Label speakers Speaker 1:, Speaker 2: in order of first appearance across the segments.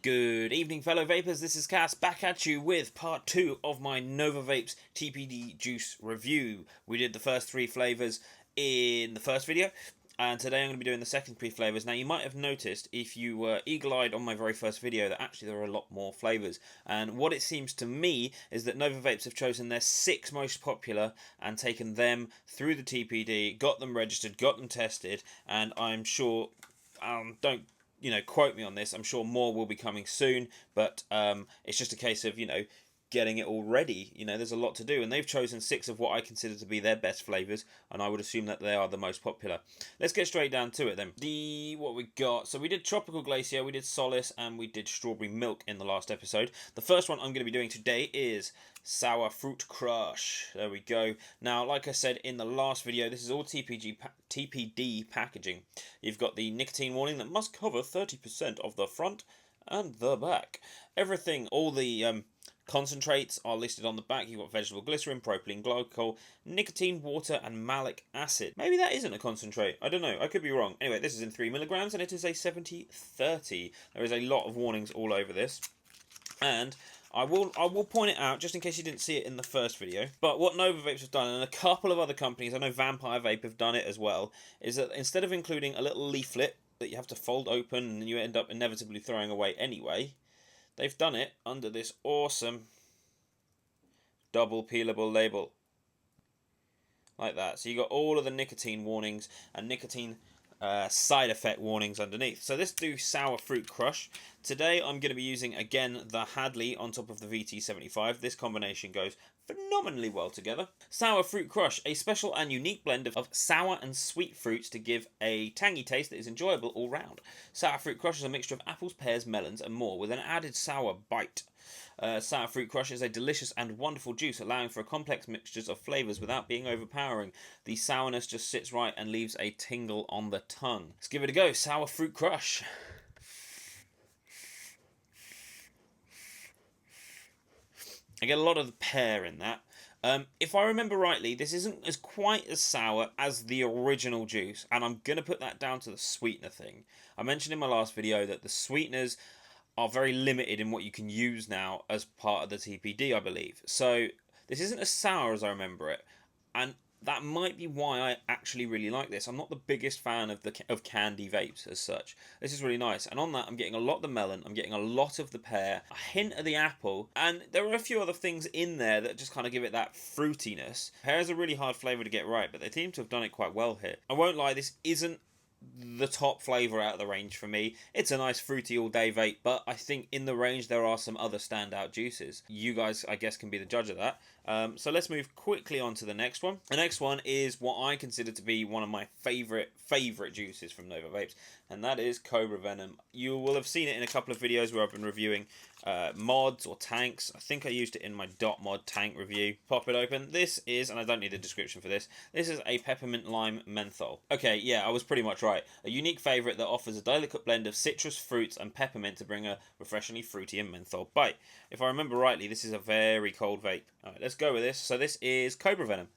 Speaker 1: Good evening, fellow vapors. This is Cass back at you with part 2 of my Nova Vapes TPD juice review. We did the first 3 flavours in the first video, and today I'm going to be doing the second 3 flavours. Now, you might have noticed, if you were eagle-eyed on my very first video, that actually there are a lot more flavours. And what it seems to me is that Nova Vapes have chosen their 6 most popular and taken them through the TPD, got them registered, got them tested, and I'm sure, don't quote me on this, I'm sure more will be coming soon, but it's just a case of, getting it all ready. There's a lot to do, and they've chosen 6 of what I consider to be their best flavours, and I would assume that they are the most popular. Let's get straight down to it then. What we got, so we did Tropical Glacier, we did Solace, and we did Strawberry Milk in the last episode. The first one I'm going to be doing today is Sour Fruit Crush. There we go. Now, like I said in the last video, this is all TPD packaging. You've got the nicotine warning that must cover 30% of the front and the back. Everything, all the concentrates are listed on the back. You've got vegetable glycerin, propylene glycol, nicotine, water, and malic acid. Maybe that isn't a concentrate. I don't know. I could be wrong. Anyway, this is in 3 milligrams, and it is a 70/30. There is a lot of warnings all over this. And I will point it out, just in case you didn't see it in the first video. But what Nova Vapes have done, and a couple of other companies, I know Vampire Vape have done it as well, is that instead of including a little leaflet that you have to fold open and you end up inevitably throwing away anyway, they've done it under this awesome double peelable label. Like that. So you got all of the nicotine warnings and nicotine side effect warnings underneath. So let's do Sour Fruit Crush. Today I'm going to be using again the Hadley on top of the VT75. This combination goes phenomenally well together. Sour Fruit Crush, a special and unique blend of sour and sweet fruits to give a tangy taste that is enjoyable all round. Sour Fruit Crush is a mixture of apples, pears, melons and more with an added sour bite. Sour Fruit Crush is a delicious and wonderful juice, allowing for complex mixtures of flavours without being overpowering. The sourness just sits right and leaves a tingle on the tongue. Let's give it a go. Sour Fruit Crush. I get a lot of the pear in that. If I remember rightly, this isn't as quite as sour as the original juice, and I'm going to put that down to the sweetener thing. I mentioned in my last video that the sweeteners are very limited in what you can use now as part of the TPD, I believe. So this isn't as sour as I remember it, and that might be why I actually really like this. I'm not the biggest fan of candy vapes as such. This is really nice, and on that I'm getting a lot of the melon, I'm getting a lot of the pear, a hint of the apple, and there are a few other things in there that just kind of give it that fruitiness. Pear is a really hard flavour to get right, but they seem to have done it quite well here. I won't lie, this isn't the top flavour out of the range for me. It's a nice fruity all day vape, but I think in the range there are some other standout juices. You guys, I guess, can be the judge of that. So let's move quickly on to the next one. The next one is what I consider to be one of my favourite juices from Nova Vapes, and that is Cobra Venom. You will have seen it in a couple of videos where I've been reviewing mods or tanks. I think I used it in my dot mod tank review. Pop it open. This is, and I don't need a description for this, this is a peppermint lime menthol. Okay, yeah, I was pretty much right. A unique favourite that offers a delicate blend of citrus, fruits and peppermint to bring a refreshingly fruity and menthol bite. If I remember rightly, this is a very cold vape. Alright, let's go with this. So this is Cobra Venom.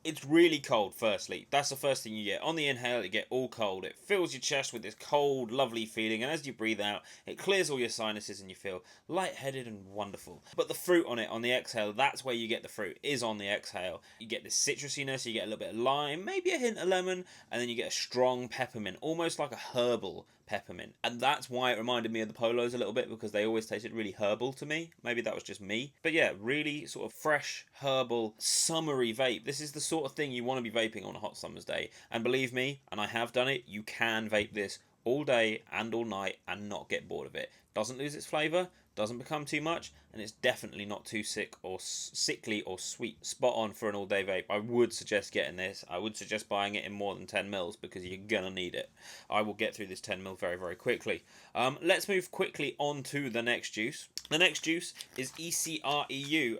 Speaker 1: It's really cold, firstly. That's the first thing you get. On the inhale, you get all cold. It fills your chest with this cold, lovely feeling, and as you breathe out, it clears all your sinuses and you feel lightheaded and wonderful. But the fruit on it, on the exhale, that's where you get the fruit, is on the exhale. You get this citrusiness, you get a little bit of lime, maybe a hint of lemon, and then you get a strong peppermint, almost like a herbal peppermint. And that's why it reminded me of the Polos a little bit, because they always tasted really herbal to me. Maybe that was just me. But yeah, really sort of fresh, herbal, summery vape. This is the sort of thing you want to be vaping on a hot summer's day. And believe me, and I have done it, you can vape this all day and all night and not get bored of it. Doesn't lose its flavour, doesn't become too much, and it's definitely not too sickly or sweet. Spot on for an all-day vape. I would suggest getting this. I would suggest buying it in more than 10 mils because you're gonna need it. I will get through this 10 mil very, very quickly. Let's move quickly on to the next juice. The next juice is E-Cig,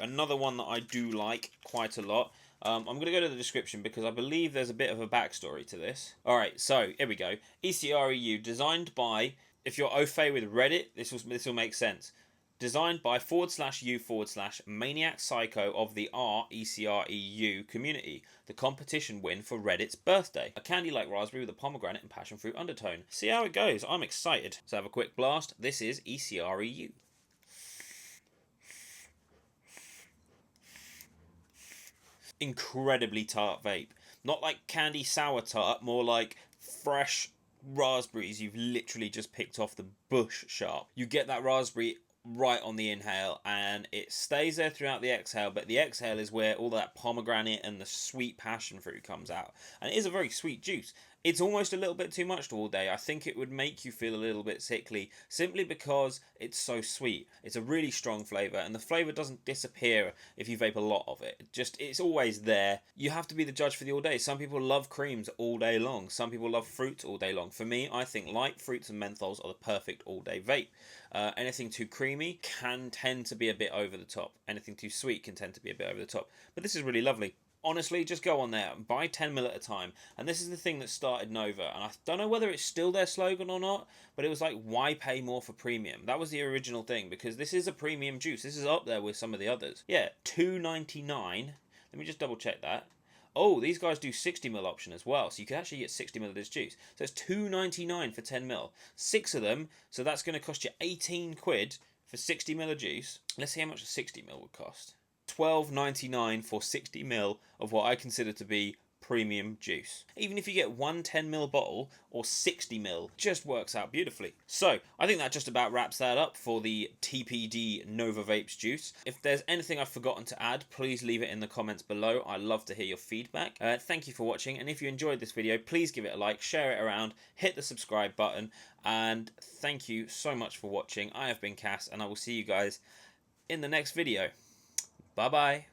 Speaker 1: another one that I do like quite a lot. I'm going to go to the description because I believe there's a bit of a backstory to this. Alright, so here we go. E-Cig, designed by, if you're au fait with Reddit, this will make sense. Designed by /u/Maniac Psycho of the RECREU community. The competition win for Reddit's birthday. A candy like raspberry with a pomegranate and passion fruit undertone. See how it goes. I'm excited. So have a quick blast. This is ECREU. Incredibly tart vape. Not like candy sour tart, more like fresh raspberries you've literally just picked off the bush sharp. You get that raspberry right on the inhale and it stays there throughout the exhale, but the exhale is where all that pomegranate and the sweet passion fruit comes out, and it is a very sweet juice. It's almost a little bit too much all day. I think it would make you feel a little bit sickly simply because it's so sweet. It's a really strong flavour, and the flavour doesn't disappear if you vape a lot of it. It's always there. You have to be the judge for the all day. Some people love creams all day long. Some people love fruits all day long. For me, I think light fruits and menthols are the perfect all day vape. Anything too creamy can tend to be a bit over the top. Anything too sweet can tend to be a bit over the top. But this is really lovely. Honestly, just go on there and buy 10ml at a time. And this is the thing that started Nova. And I don't know whether it's still their slogan or not, but it was like, why pay more for premium? That was the original thing, because this is a premium juice. This is up there with some of the others. Yeah, $2.99. Let me just double check that. Oh, these guys do 60ml option as well, so you can actually get 60ml of this juice. So it's $2.99 for 10ml. 6 of them, so that's going to cost you 18 quid for 60ml of juice. Let's see how much a 60ml would cost. $12.99 for 60ml of what I consider to be premium juice. Even if you get one 10ml bottle or 60ml, just works out beautifully. So I think that just about wraps that up for the TPD Nova Vapes juice. If there's anything I've forgotten to add, please leave it in the comments below. I love to hear your feedback. Thank you for watching, and if you enjoyed this video, please give it a like, share it around, hit the subscribe button, and thank you so much for watching. I have been Cass, and I will see you guys in the next video. Bye bye.